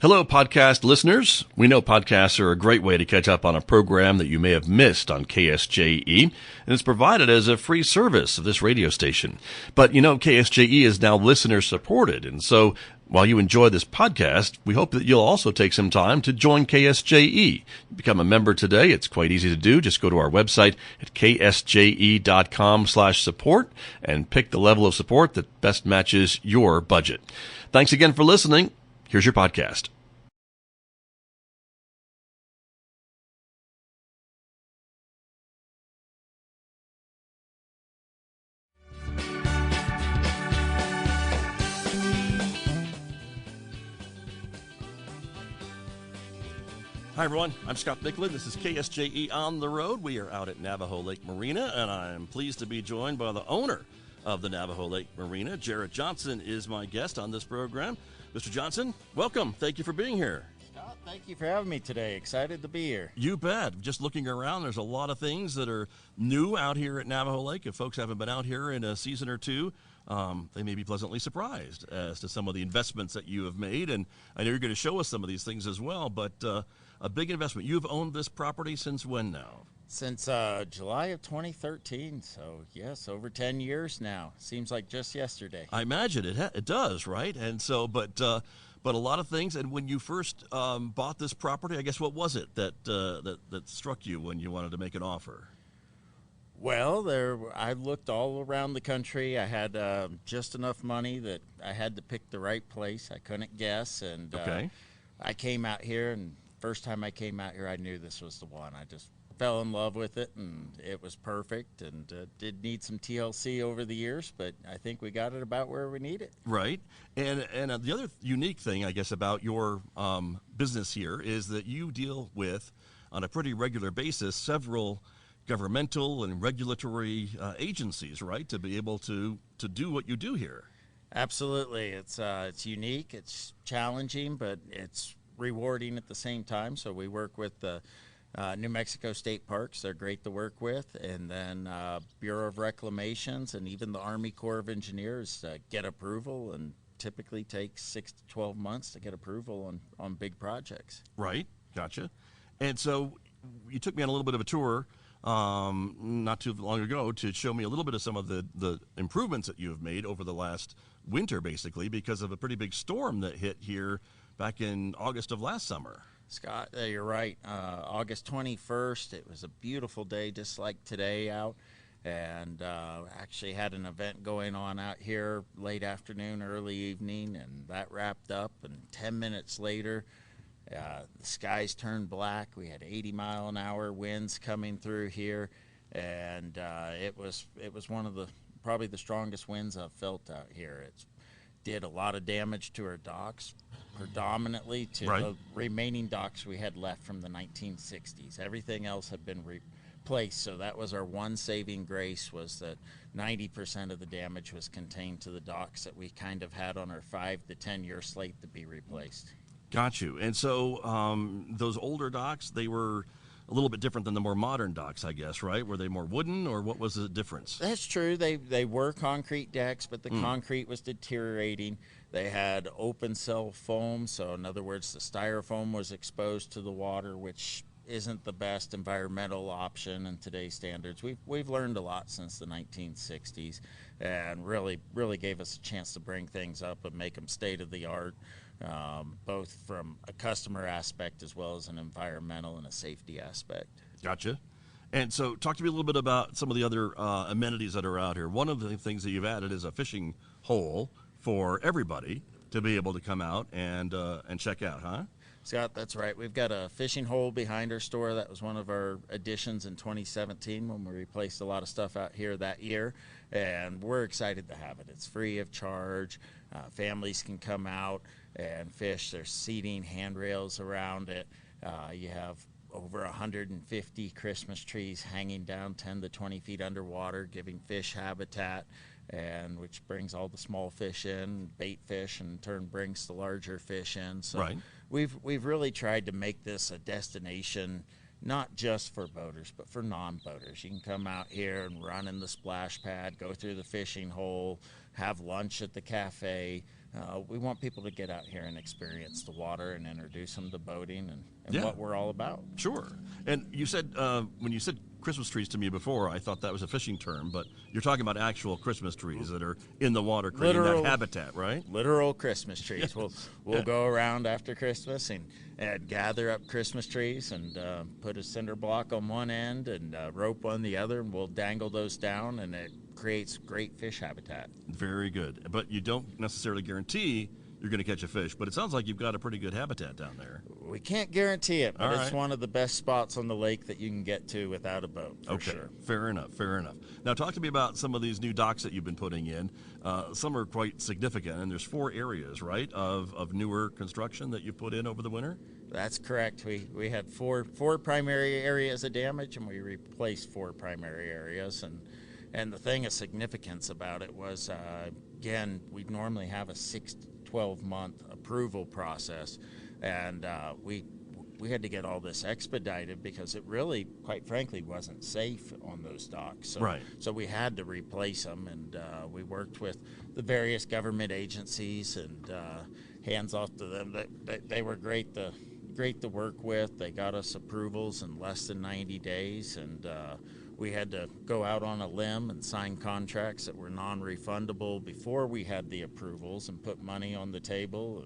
Hello, podcast listeners. We know podcasts are a great way to catch up on a program that you may have missed on KSJE, and it's provided as a free service of this radio station. But you know, KSJE is now listener supported, and so while you enjoy this podcast, we hope that you'll also take some time to join KSJE. Become a member today. It's quite easy to do. Just go to our website at ksje.com/support and pick the level of support that best matches your budget. Thanks again for listening. Here's your podcast. Hi, everyone. I'm Scott Bicklin. This is KSJE On the Road. We are out at Navajo Lake Marina, and I'm pleased to be joined by the owner of the Navajo Lake Marina. Jarrett Johnson is my guest on this program. Mr. Johnson, welcome. Thank you for being here. Scott, thank you for having me today. Excited to be here. You bet. Just looking around, there's a lot of things that are new out here at Navajo Lake. If folks haven't been out here in a season or two, they may be pleasantly surprised as to some of the investments that you have made. And I know you're going to show us some of these things as well, but a big investment. You've owned this property since when now? Since July of 2013, so yes, over 10 years now. Seems like just yesterday. I imagine it does, right? And so, but a lot of things. And when you first bought this property, I guess what was it that struck you when you wanted to make an offer? Well, I looked all around the country. I had just enough money that I had to pick the right place. I couldn't guess, and okay. I came out here, and first time I came out here, I knew this was the one. I just fell in love with it, and it was perfect, and did need some TLC over the years, but I think we got it about where we need it. Right. And the other unique thing, I guess, about your business here is that you deal with, on a pretty regular basis, several governmental and regulatory agencies, right, to be able to do what you do here. Absolutely. It's unique, it's challenging, but it's rewarding at the same time. So we work with the New Mexico State Parks. They're great to work with, and then Bureau of Reclamations and even the Army Corps of Engineers get approval, and typically takes 6 to 12 months to get approval on big projects. Right. Gotcha. And so you took me on a little bit of a tour not too long ago to show me a little bit of some of the improvements that you have made over the last winter, basically, because of a pretty big storm that hit here back in August of last summer. Scott, you're right. August 21st, it was a beautiful day, just like today out, and actually had an event going on out here late afternoon, early evening, and that wrapped up, and 10 minutes later, the skies turned black. We had 80-mile-an-hour winds coming through here, and it was one of probably the strongest winds I've felt out here. It did a lot of damage to our docks, predominantly to the remaining docks we had left from the 1960s. Everything else had been replaced, so that was our one saving grace, was that 90% of the damage was contained to the docks that we kind of had on our 5 to 10 year slate to be replaced. Got you. And so those older docks, they were a little bit different than the more modern docks, I guess, right? Were they more wooden, or what was the difference? That's true. They were concrete decks, but the concrete was deteriorating. They had open cell foam, so in other words, the styrofoam was exposed to the water, which isn't the best environmental option in today's standards. We've learned a lot since the 1960s, and really gave us a chance to bring things up and make them state of the art. Both from a customer aspect as well as an environmental and a safety aspect. Gotcha. And so talk to me a little bit about some of the other amenities that are out here. One of the things that you've added is a fishing hole for everybody to be able to come out and check out, huh? Scott, that's right. We've got a fishing hole behind our store. That was one of our additions in 2017 when we replaced a lot of stuff out here that year, and we're excited to have it. It's free of charge. Families can come out and fish. There's seating, handrails around it. You have over 150 Christmas trees hanging down 10 to 20 feet underwater, giving fish habitat, and which brings all the small fish in, bait fish, and in turn brings the larger fish in. So we've really tried to make this a destination not just for boaters, but for non-boaters. You can come out here and run in the splash pad, go through the fishing hole, have lunch at the cafe, we want people to get out here and experience the water and introduce them to boating and Yeah. what we're all about. Sure. And you said, when you said Christmas trees to me before, I thought that was a fishing term, but you're talking about actual Christmas trees that are in the water creating that habitat, right? Literal Christmas trees. We'll go around after Christmas and gather up Christmas trees and put a cinder block on one end and rope on the other, and we'll dangle those down, and it creates great fish habitat. Very good. But you don't necessarily guarantee you're going to catch a fish, but it sounds like you've got a pretty good habitat down there. We can't guarantee it, but All it's right. one of the best spots on the lake that you can get to without a boat, for sure. Fair enough, fair enough. Now, talk to me about some of these new docks that you've been putting in. Some are quite significant, and there's 4 areas, right, of newer construction that you've put in over the winter? That's correct. We had four primary areas of damage, and we replaced 4 primary areas. And the thing of significance about it was, again, we normally have a 6 to 12-month approval process, and we had to get all this expedited because it really, quite frankly, wasn't safe on those docks. So, right. So we had to replace them, and we worked with the various government agencies, and hands off to them. They were great to work with. They got us approvals in less than 90 days, and we had to go out on a limb and sign contracts that were non-refundable before we had the approvals and put money on the table.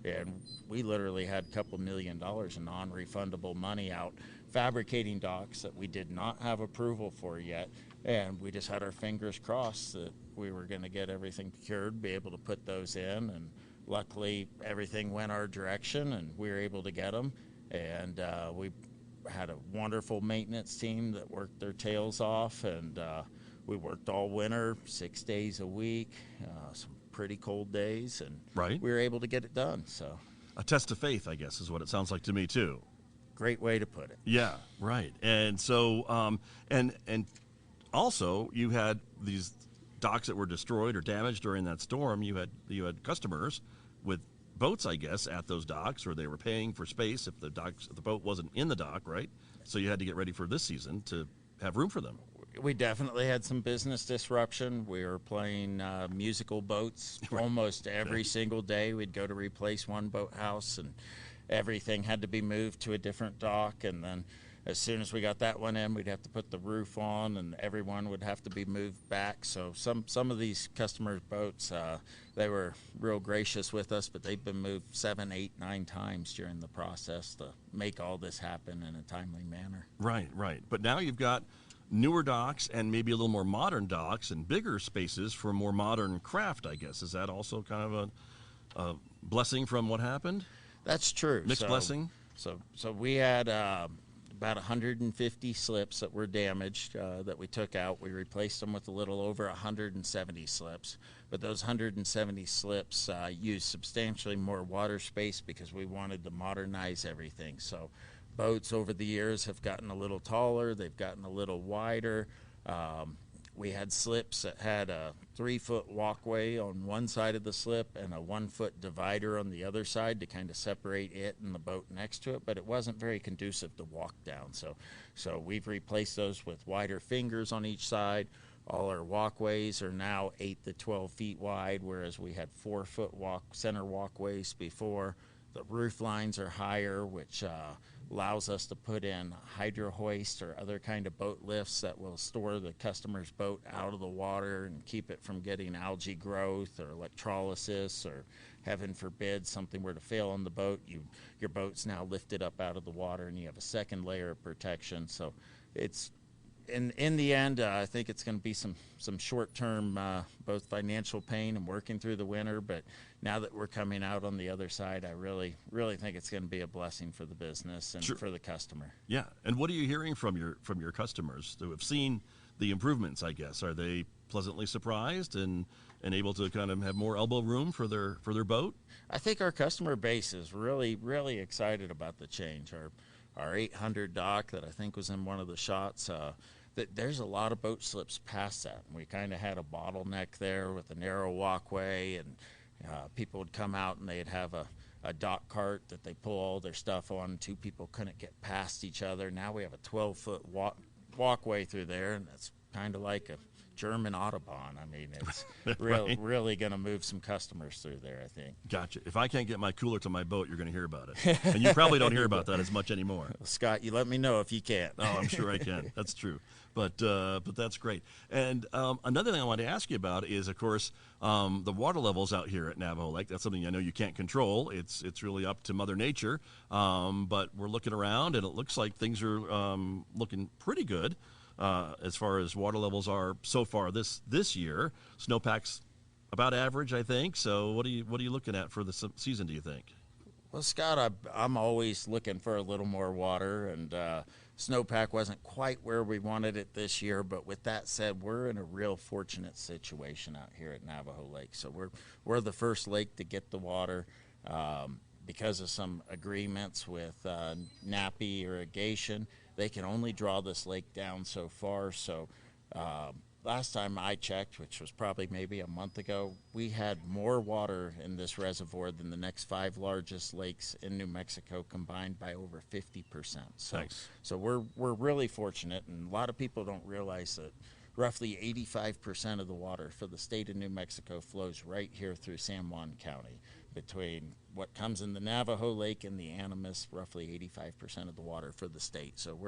And we literally had a couple $1 million in non-refundable money out fabricating docks that we did not have approval for yet. And we just had our fingers crossed that we were going to get everything procured, be able to put those in. And luckily, everything went our direction, and we were able to get them. And we had a wonderful maintenance team that worked their tails off, and we worked all winter, 6 days a week, some pretty cold days, and right. we were able to get it done. So a test of faith, I guess, is what it sounds like to me too. Great way to put it. Yeah, right. And so, and also you had these docks that were destroyed or damaged during that storm. You had customers with boats, I guess, at those docks, or they were paying for space if the boat wasn't in the dock, right? So you had to get ready for this season to have room for them. We definitely had some business disruption. We were playing musical boats almost every single day. We'd go to replace one boathouse, and everything had to be moved to a different dock. And then as soon as we got that one in, we'd have to put the roof on, and everyone would have to be moved back. So some of these customers' boats, they were real gracious with us, but they've been moved 7, 8, 9 times during the process to make all this happen in a timely manner. Right. But now you've got newer docks and maybe a little more modern docks and bigger spaces for more modern craft, I guess. Is that also kind of a blessing from what happened? That's true. Mixed blessing? So we had about 150 slips that were damaged that we took out. We replaced them with a little over 170 slips. But those 170 slips used substantially more water space because we wanted to modernize everything. So boats over the years have gotten a little taller. They've gotten a little wider. We had slips that had a 3-foot walkway on one side of the slip and a 1-foot divider on the other side to kind of separate it and the boat next to it, but it wasn't very conducive to walk down. So we've replaced those with wider fingers on each side. All our walkways are now 8 to 12 feet wide, whereas we had 4-foot center walkways before. The roof lines are higher, which allows us to put in hydro hoist or other kind of boat lifts that will store the customer's boat out of the water and keep it from getting algae growth or electrolysis, or heaven forbid something were to fail on the boat, your boat's now lifted up out of the water and you have a second layer of protection. So it's in the end, I think it's going to be some short-term both financial pain and working through the winter, but now that we're coming out on the other side, I really think it's going to be a blessing for the business and for the customer. Yeah. And what are you hearing from your customers who have seen the improvements, I guess? Are they pleasantly surprised and able to kind of have more elbow room for their boat? I think our customer base is really excited about the change. Our 800 dock that I think was in one of the shots, that there's a lot of boat slips past that. We kind of had a bottleneck there with a narrow walkway, and people would come out and they'd have a dock cart that they pull all their stuff on. 2 people couldn't get past each other. Now we have a 12-foot walkway through there, and it's kind of like a German Autobahn. I mean, it's Right. really going to move some customers through there, I think. Gotcha. If I can't get my cooler to my boat, you're going to hear about it. And you probably don't hear about that as much anymore. Well, Scott, you let me know if you can't. Oh, I'm sure I can. That's true. But that's great. And another thing I wanted to ask you about is, of course, the water levels out here at Navajo Lake. That's something I know you can't control. It's really up to Mother Nature. But we're looking around, and it looks like things are looking pretty good as far as water levels are so far this year. Snowpack's about average, I think. So what are you looking at for the season, do you think? Well, Scott, I'm always looking for a little more water, and snowpack wasn't quite where we wanted it this year. But with that said, we're in a real fortunate situation out here at Navajo Lake. So we're the first lake to get the water because of some agreements with Nappy Irrigation. They can only draw this lake down so far. So last time I checked, which was probably maybe a month ago, we had more water in this reservoir than the next 5 largest lakes in New Mexico combined by over 50%. So, Thanks. so we're really fortunate, and a lot of people don't realize that roughly 85% of the water for the state of New Mexico flows right here through San Juan County. Between what comes in the Navajo Lake and the Animas, roughly 85% of the water for the state. So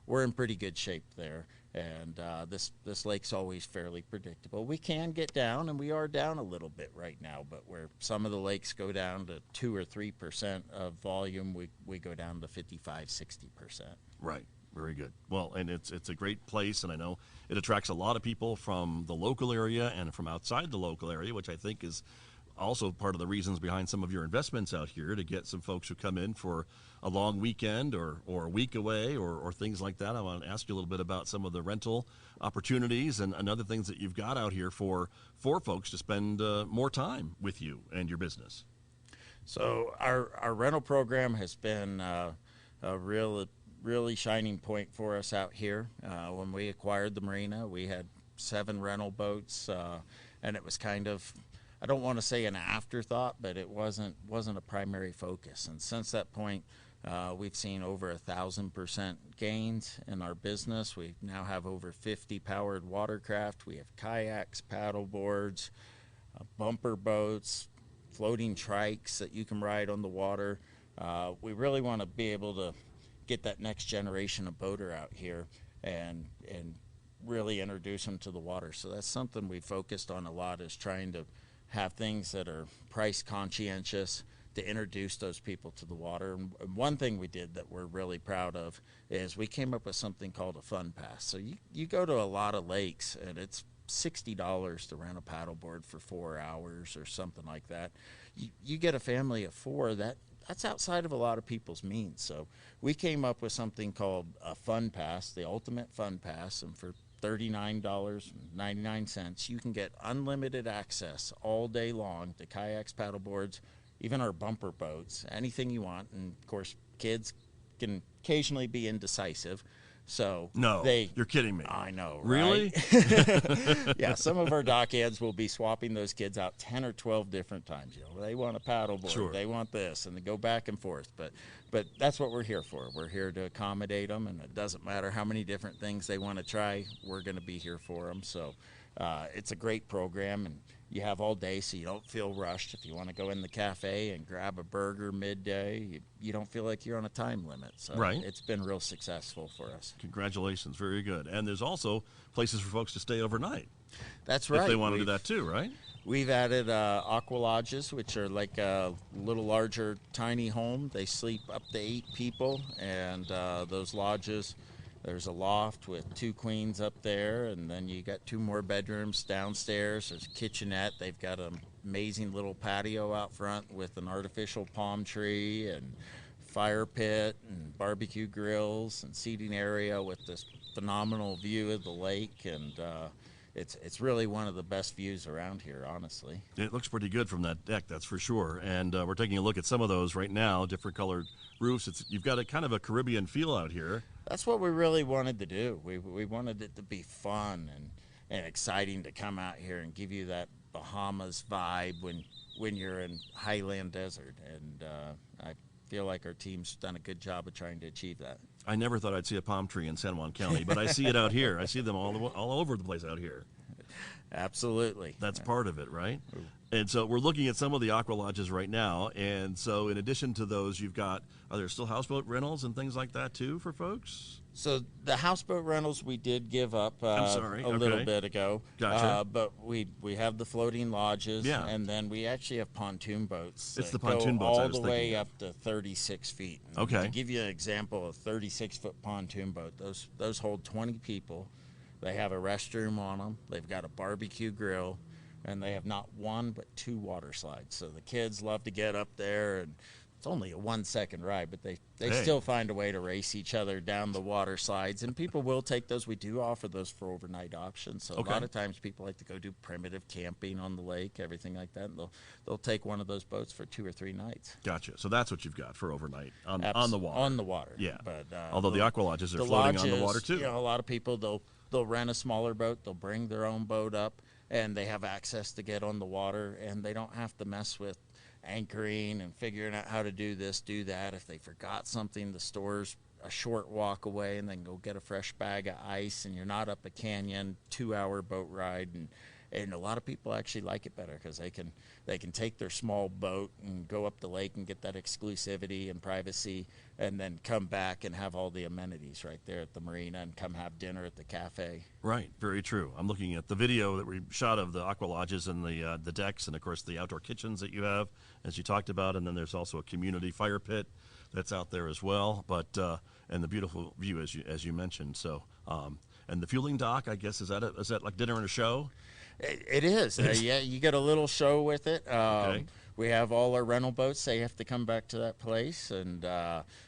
we're in pretty good shape there, and this lake's always fairly predictable. We can get down, and we are down a little bit right now, but where some of the lakes go down to 2 or 3% of volume, we go down to 55-60%. Right. Very good. Well, and it's a great place, and I know it attracts a lot of people from the local area and from outside the local area, which I think is also part of the reasons behind some of your investments out here, to get some folks who come in for a long weekend or a week away or things like that. I want to ask you a little bit about some of the rental opportunities and other things that you've got out here for folks to spend more time with you and your business. So our rental program has been a really shining point for us out here. When we acquired the Marina, we had 7 rental boats, and it was kind of, I don't want to say an afterthought, but it wasn't a primary focus. And since that point, we've seen over 1,000% gains in our business. We now have over 50 powered watercraft. We have kayaks, paddle boards, bumper boats, floating trikes that you can ride on the water. We really want to be able to get that next generation of boater out here and really introduce them to the water. So that's something we focused on a lot, is trying to have things that are price conscientious to introduce those people to the water. And one thing we did that we're really proud of is we came up with something called a fun pass. So you go to a lot of lakes, and it's $60 to rent a paddleboard for 4 hours or something like that. You get a family of 4, that's outside of a lot of people's means. So we came up with something called a fun pass, the ultimate fun pass, and for $39.99, you can get unlimited access all day long to kayaks, paddleboards, even our bumper boats, anything you want. And of course, kids can occasionally be indecisive. So you're kidding me. I know, really? Right? Yeah, some of our dockheads will be swapping those kids out 10 or 12 different times. They want a paddleboard, sure. They want this, and they go back and forth. But that's what we're here for. We're here to accommodate them, and it doesn't matter how many different things they want to try. We're going to be here for them. So it's a great program, and you have all day, so you don't feel rushed. If you want to go in the cafe and grab a burger midday, you don't feel like you're on a time limit. So right. It's been real successful for us. Congratulations. Very good. And there's also places for folks to stay overnight. That's right. If they want to do that too, right? We've added aqua lodges, which are like a little larger, tiny home. They sleep up to 8 people, and those lodges, there's a loft with 2 queens up there, and then you got 2 more bedrooms downstairs. There's a kitchenette. They've got an amazing little patio out front with an artificial palm tree and fire pit and barbecue grills and seating area with this phenomenal view of the lake, and it's really one of the best views around here, honestly. It looks pretty good from that deck, that's for sure. And we're taking a look at some of those right now, different colored roofs. You've got a kind of a Caribbean feel out here. That's what we really wanted to do. We wanted it to be fun and exciting to come out here and give you that Bahamas vibe when you're in highland desert. And I feel like our team's done a good job of trying to achieve that. I never thought I'd see a palm tree in San Juan County, but I see it out here. I see them all over the place out here. Absolutely. That's part of it, right? And so we're looking at some of the aqua lodges right now. And so in addition to those, you've got, are there still houseboat rentals and things like that too for folks? So the houseboat rentals we did give up a little bit ago. Gotcha. But we have the floating lodges, Yeah. and then we actually have pontoon boats. It's that the pontoon go boats I all was the thinking way of. up to 36 feet. And Okay. to give you an example, a 36-foot pontoon boat, those hold 20 people. They have a restroom on them. They've got a barbecue grill, and they have not one but two water slides. So the kids love to get up there, and it's only a 1-second ride, but they Hey. still find a way to race each other down the water slides. And people will take those. We do offer those for overnight options. So Okay. a lot of times people like to go do primitive camping on the lake, everything like that. And they'll take one of those boats for 2 or 3 nights. Gotcha. So that's what you've got for overnight on the water. On the water. Yeah. But Although the aqua lodges are floating on the water too. You know, a lot of people they'll rent a smaller boat. They'll bring their own boat up, and they have access to get on the water, and they don't have to mess with anchoring and figuring out how to do this, do that. If they forgot something, the store's a short walk away, and then go get a fresh bag of ice, and you're not up a canyon 2-hour boat ride. And a lot of people actually like it better because they can take their small boat and go up the lake and get that exclusivity and privacy, and then come back and have all the amenities right there at the marina, and come have dinner at the cafe. Right, very true. I'm looking at the video that we shot of the aqua lodges and the decks, and of course the outdoor kitchens that you have, as you talked about, and then there's also a community fire pit that's out there as well. But and the beautiful view as you mentioned. So and the fueling dock, I guess, is that like dinner and a show? It is. Yeah, you get a little show with it. Okay. We have all our rental boats. They have to come back to that place, and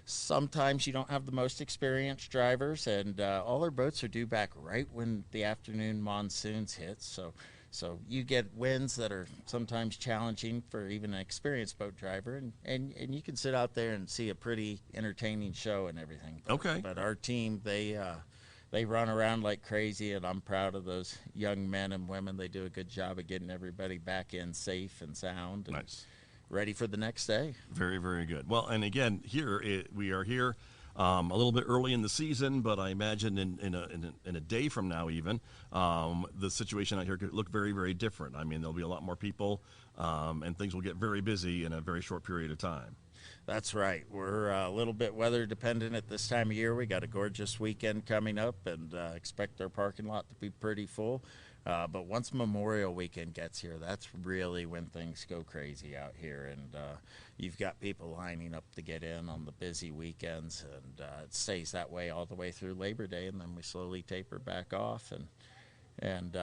sometimes you don't have the most experienced drivers, and all our boats are due back right when the afternoon monsoons hit. So you get winds that are sometimes challenging for even an experienced boat driver, and you can sit out there and see a pretty entertaining show and everything. Okay. But our team, they run around like crazy, and I'm proud of those young men and women. They do a good job of getting everybody back in safe and sound and Nice. ready for the next day. Very, very good. Well, and again, we are here a little bit early in the season, but I imagine in a day from now even, the situation out here could look very, very different. I mean, there'll be a lot more people, and things will get very busy in a very short period of time. That's right. We're a little bit weather dependent at this time of year. We got a gorgeous weekend coming up, and expect our parking lot to be pretty full. But once Memorial Weekend gets here, that's really when things go crazy out here. And you've got people lining up to get in on the busy weekends, and it stays that way all the way through Labor Day, and then we slowly taper back off and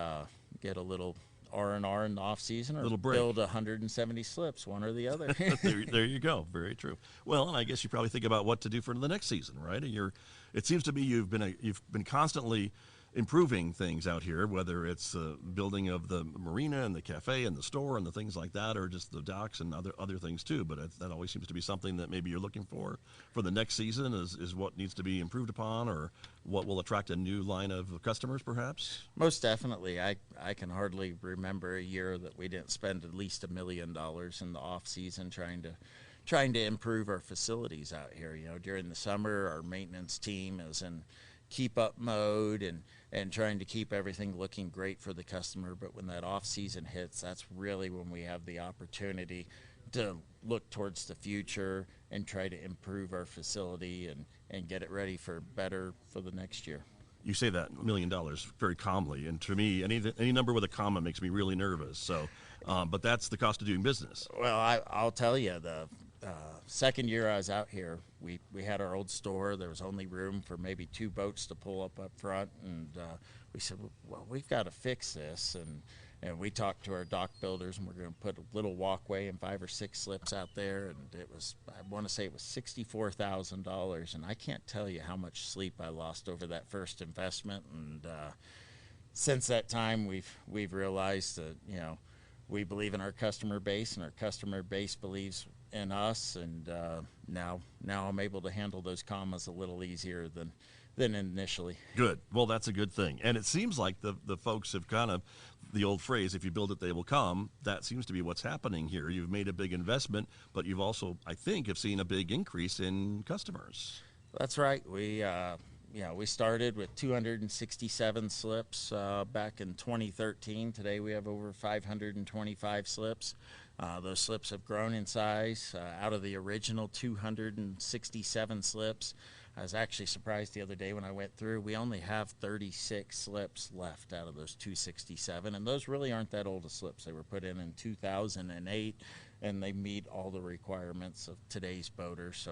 get a little R&R in the off season, or Little break. build 170 slips, one or the other. there you go. Very true. Well, and I guess you probably think about what to do for the next season, right? And it seems to me you've been constantly improving things out here, whether it's building of the marina and the cafe and the store and the things like that, or just the docks and other things too. But that always seems to be something that maybe you're looking for the next season is what needs to be improved upon, or what will attract a new line of customers, perhaps. Most definitely. I can hardly remember a year that we didn't spend at least $1 million in the off season trying to improve our facilities out here. You know, during the summer, our maintenance team is in keep up mode and trying to keep everything looking great for the customer. But when that off season hits, that's really when we have the opportunity to look towards the future and try to improve our facility and get it ready for better for the next year. You say that $1 million very calmly, and to me, any number with a comma makes me really nervous. So, but that's the cost of doing business. Well, I'll tell you, the second year I was out here, we had our old store. There was only room for maybe 2 boats to pull up front, and we said, well, we've got to fix this, and we talked to our dock builders, and we're going to put a little walkway and 5 or 6 slips out there, and I want to say it was $64,000, and I can't tell you how much sleep I lost over that first investment. And since that time, we've realized that, you know, we believe in our customer base, and our customer base believes in us, and now I'm able to handle those commas a little easier than initially. Good. Well, that's a good thing. And it seems like the folks have kind of, the old phrase, if you build it, they will come. That seems to be what's happening here. You've made a big investment, but you've also, I think, have seen a big increase in customers. That's right. We we started with 267 slips back in 2013. Today we have over 525 slips. Those slips have grown in size. Out of the original 267 slips, I was actually surprised the other day when I went through. We only have 36 slips left out of those 267, and those really aren't that old of slips. They were put in 2008, and they meet all the requirements of today's boaters.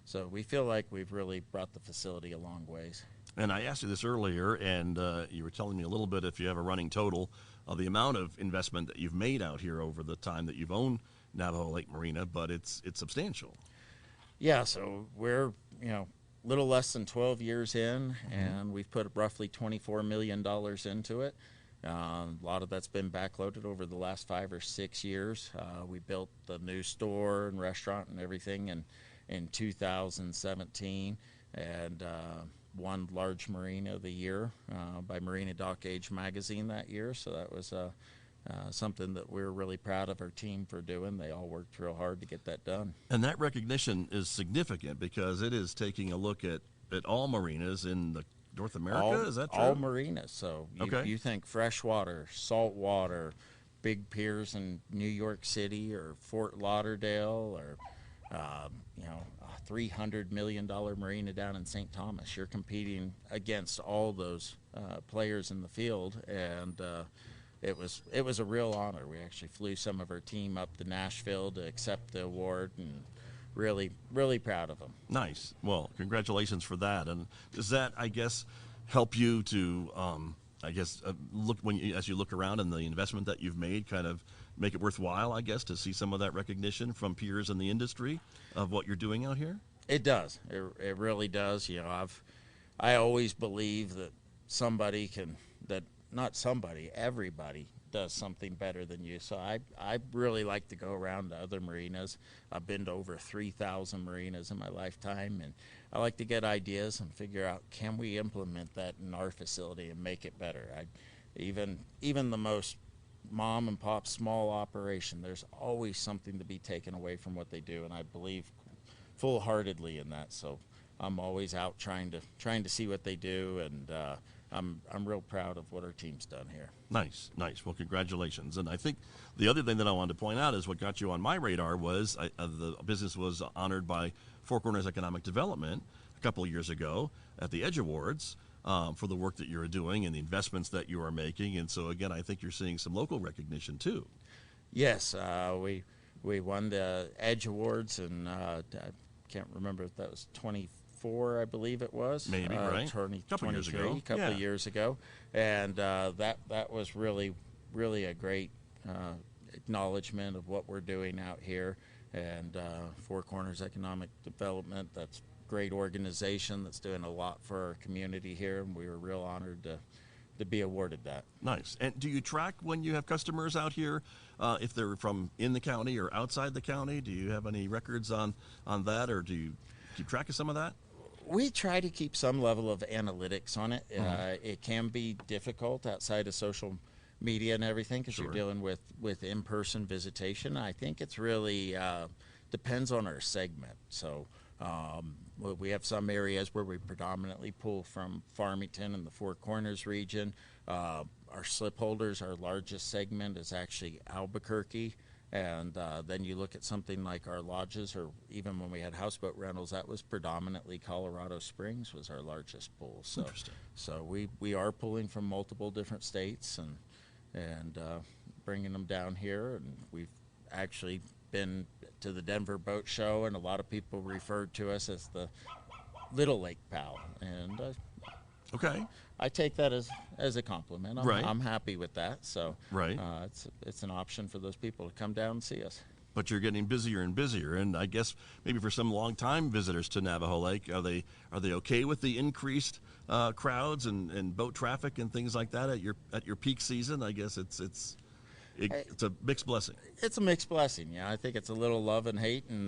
So we feel like we've really brought the facility a long ways. And I asked you this earlier, and you were telling me a little bit, if you have a running total of the amount of investment that you've made out here over the time that you've owned Navajo Lake Marina, but it's substantial. Yeah, so we're little less than 12 years in, and we've put roughly $24 million into it. A lot of that's been backloaded over the last 5 or 6 years. We built the new store and restaurant and everything in 2017, and won Large Marina of the Year by Marina Dock Age magazine that year. So that was something that we're really proud of our team for doing. They all worked real hard to get that done. And that recognition is significant because it is taking a look at all marinas in the North America. Is that true? All marinas. So you think freshwater, saltwater, big piers in New York City or Fort Lauderdale, or a $300 million marina down in St. Thomas. You're competing against all those players in the field, and it was a real honor. We actually flew some of our team up to Nashville to accept the award, and really, really proud of them. Nice. Well, congratulations for that. And does that, I guess, help you to, look as you look around and the investment that you've made, kind of make it worthwhile, I guess, to see some of that recognition from peers in the industry of what you're doing out here? It does. It really does. I always believe that everybody does something better than you. So I really like to go around to other marinas. I've been to over 3,000 marinas in my lifetime, and I like to get ideas and figure out, can we implement that in our facility and make it better? Even the most mom and pop small operation, there's always something to be taken away from what they do, and I believe full-heartedly in that. So I'm always out trying to see what they do, and I'm real proud of what our team's done here. Nice. Well, congratulations. And I think the other thing that I wanted to point out is what got you on my radar was the business was honored by Four Corners Economic Development a couple of years ago at the Edge Awards for the work that you're doing and the investments that you are making. And so, again, I think you're seeing some local recognition, too. Yes, we won the Edge Awards, and I can't remember if that was 24, I believe it was. Maybe, right? A couple of years ago. And that was really, really a great acknowledgement of what we're doing out here. And Four Corners Economic Development, that's a great organization that's doing a lot for our community here, and we were real honored to be awarded that. Nice. And do you track when you have customers out here, if they're from in the county or outside the county? Do you have any records on that, or do you keep track of some of that? We try to keep some level of analytics on it. It can be difficult outside of social media and everything, because you're dealing with in-person visitation. I think it's really depends on our segment. So we have some areas where we predominantly pull from Farmington and the Four Corners region. Our slip holders, our largest segment is actually Albuquerque. And then you look at something like our lodges, or even when we had houseboat rentals, that was predominantly Colorado Springs was our largest pull. So, interesting. So we are pulling from multiple different states and bringing them down here. And we've actually been to the Denver Boat Show, and a lot of people referred to us as the Little Lake Pal. And okay. I take that as a compliment. I'm happy with that. So right. It's an option for those people to come down and see us. But you're getting busier and busier, and I guess maybe for some long-time visitors to Navajo Lake, are they okay with the increased crowds and boat traffic and things like that at your peak season? I guess it's a mixed blessing. It's a mixed blessing. Yeah, I think it's a little love and hate, and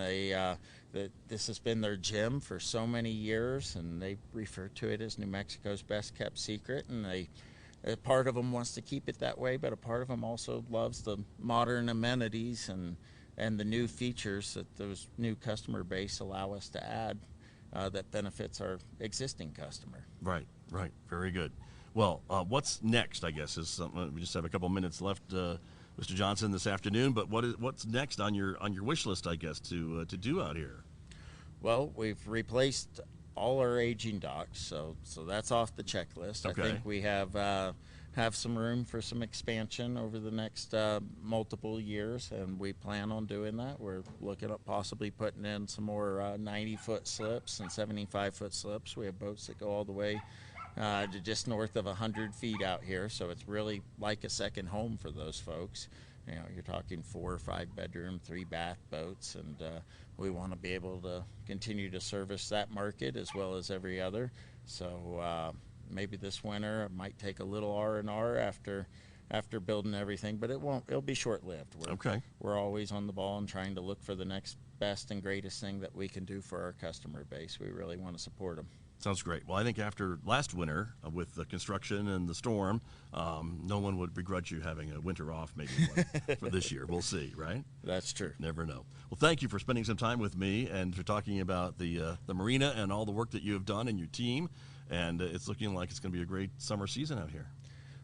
this has been their gym for so many years, and they refer to it as New Mexico's best kept secret. And a part of them wants to keep it that way, but a part of them also loves the modern amenities and the new features that those new customer base allow us to add. that benefits our existing customer. Right, right. Very good. Well, what's next, I guess, is something. We just have a couple minutes left, Mr. Johnson, this afternoon. But what's next on your wish list, I guess, to do out here? Well, we've replaced all our aging docks, so that's off the checklist. Okay. I think we have some room for some expansion over the next multiple years, and we plan on doing that. We're looking at possibly putting in some more 90-foot slips and 75-foot slips. We have boats that go all the way to just north of 100 feet out here, so it's really like a second home for those folks. You know, you're talking 4 or 5 bedroom, 3 bath boats, and we want to be able to continue to service that market as well as every other. So maybe this winter it might take a little R&R after building everything, but it won't. It'll be short-lived. Okay. We're always on the ball and trying to look for the next best and greatest thing that we can do for our customer base. We really want to support them. Sounds great. Well, I think after last winter, with the construction and the storm, no one would begrudge you having a winter off maybe for this year. We'll see, right? That's true. Never know. Well, thank you for spending some time with me and for talking about the marina and all the work that you have done and your team. And it's looking like it's going to be a great summer season out here.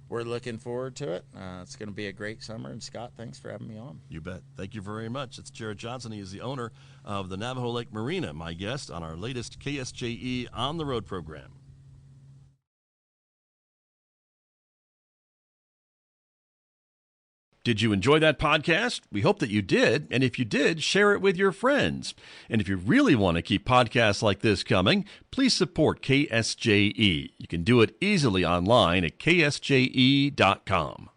We're looking forward to it. It's going to be a great summer. And Scott, thanks for having me on. You bet. Thank you very much. It's Jarrett Johnson. He is the owner of the Navajo Lake Marina, my guest on our latest KSJE On the Road program. Did you enjoy that podcast? We hope that you did. And if you did, share it with your friends. And if you really want to keep podcasts like this coming, please support KSJE. You can do it easily online at ksje.com.